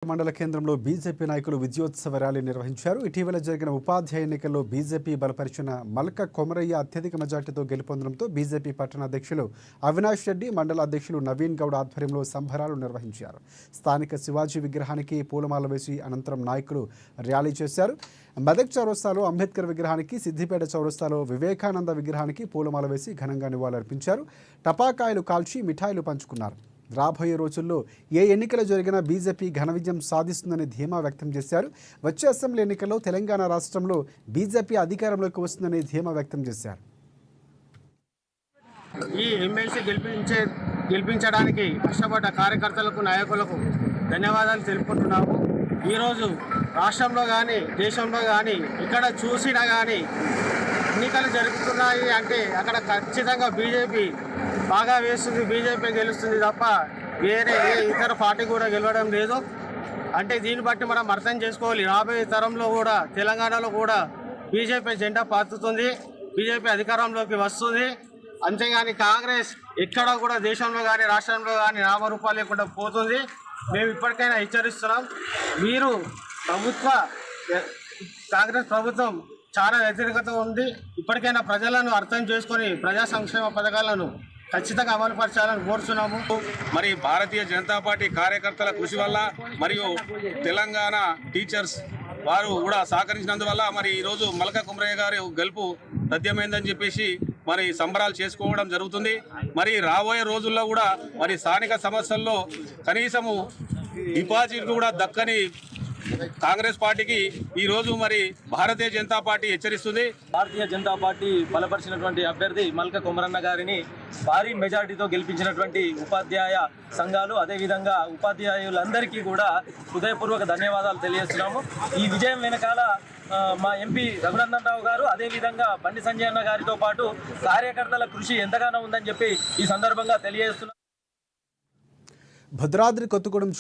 మండల కేంద్రంలో బీజేపీ నాయకులు విజయోత్సవ ర్యాలీ నిర్వహించారు. ఇటీవల జరిగిన ఉపాధ్యాయ ఎన్నికల్లో బీజేపీ బలపరిచిన మల్క కొమరయ్య అత్యధిక మెజార్టీతో గెలుపొందడంతో బీజేపీ పట్టణ అధ్యక్షులు అవినాష్ రెడ్డి, మండల అధ్యక్షులు నవీన్ గౌడ్ ఆధ్వర్యంలో సంబరాలు నిర్వహించారు. స్థానిక శివాజీ విగ్రహానికి పూలమాల వేసి అనంతరం నాయకులు ర్యాలీ చేశారు. మెదక్ చౌరస్తాలో అంబేద్కర్ విగ్రహానికి, సిద్దిపేట చౌరస్తాలో వివేకానంద విగ్రహానికి పూలమాల వేసి ఘనంగా నివాళులర్పించారు. టపాకాయలు కాల్చి మిఠాయిలు పంచుకున్నారు. రాబోయే రోజుల్లో ఏ ఎన్నికలు జరిగినా బీజేపీ ఘన విజయం సాధిస్తుందని ధీమా వ్యక్తం చేశారు. వచ్చే అసెంబ్లీ ఎన్నికల్లో తెలంగాణ రాష్ట్రంలో బీజేపీ అధికారంలోకి వస్తుందని ధీమా వ్యక్తం చేశారు. ఈ ఎమ్మెల్సీ గెలిపించడానికి కష్టపడ్డ కార్యకర్తలకు, నాయకులకు ధన్యవాదాలు తెలుపుకుంటున్నాము. ఈరోజు రాష్ట్రంలో కానీ దేశంలో కానీ ఇక్కడ చూసినా కానీ ఎన్నికలు జరుగుతున్నాయి అంటే అక్కడ ఖచ్చితంగా బీజేపీ బాగా వేస్తుంది, బీజేపీ గెలుస్తుంది తప్ప వేరే ఏ ఇతర పార్టీ కూడా గెలవడం లేదు. అంటే దీన్ని బట్టి మనం అర్థం చేసుకోవాలి, రాబోయే తరంలో కూడా తెలంగాణలో కూడా బీజేపీ జెండా పాతుతుంది, బీజేపీ అధికారంలోకి వస్తుంది. అంతేగాని కాంగ్రెస్ ఎక్కడ కూడా దేశంలో కానీ రాష్ట్రంలో కానీ నామరూపాలు లేకుండా పోతుంది. మేము ఇప్పటికైనా హెచ్చరిస్తున్నాం, మీరు కాంగ్రెస్ ప్రభుత్వం చాలా వ్యతిరేకత ఉంది. ఇప్పటికైనా ప్రజలను అర్థం చేసుకొని ప్రజా సంక్షేమ పథకాలను ఖచ్చితంగా అమలుపరచాలని కోరుతున్నాము. మరి భారతీయ జనతా పార్టీ కార్యకర్తల కృషి వల్ల మరియు తెలంగాణ టీచర్స్ వారు కూడా సహకరించినందువల్ల మరి ఈరోజు మల్క కొమరయ్య గారి గెలుపు తథ్యమైందని చెప్పేసి మరి సంబరాలు చేసుకోవడం జరుగుతుంది. మరి రాబోయే రోజుల్లో కూడా మరి స్థానిక సమస్యల్లో కనీసము డిపాజిట్ కూడా దక్కని కాంగ్రెస్ పార్టీకి ఈరోజు మరి భారతీయ జనతా పార్టీ హెచ్చరిస్తుంది. భారతీయ జనతా పార్టీ బలపరిచినటువంటి అభ్యర్థి మల్క కొమరన్న గారిని భారీ మెజారిటీతో గెలిపించినటువంటి ఉపాధ్యాయ సంఘాలు, అదేవిధంగా ఉపాధ్యాయులందరికీ కూడా హృదయపూర్వక ధన్యవాదాలు తెలియజేస్తున్నాము. ఈ విజయం వెనకాల మా ఎంపీ రఘునందన్ రావు గారు, అదేవిధంగా బండి సంజయ్ అన్న గారితో పాటు కార్యకర్తల కృషి ఎంతగానో ఉందని చెప్పి ఈ సందర్భంగా తెలియజేస్తున్నాం. భద్రాద్రి కొత్తగూడెం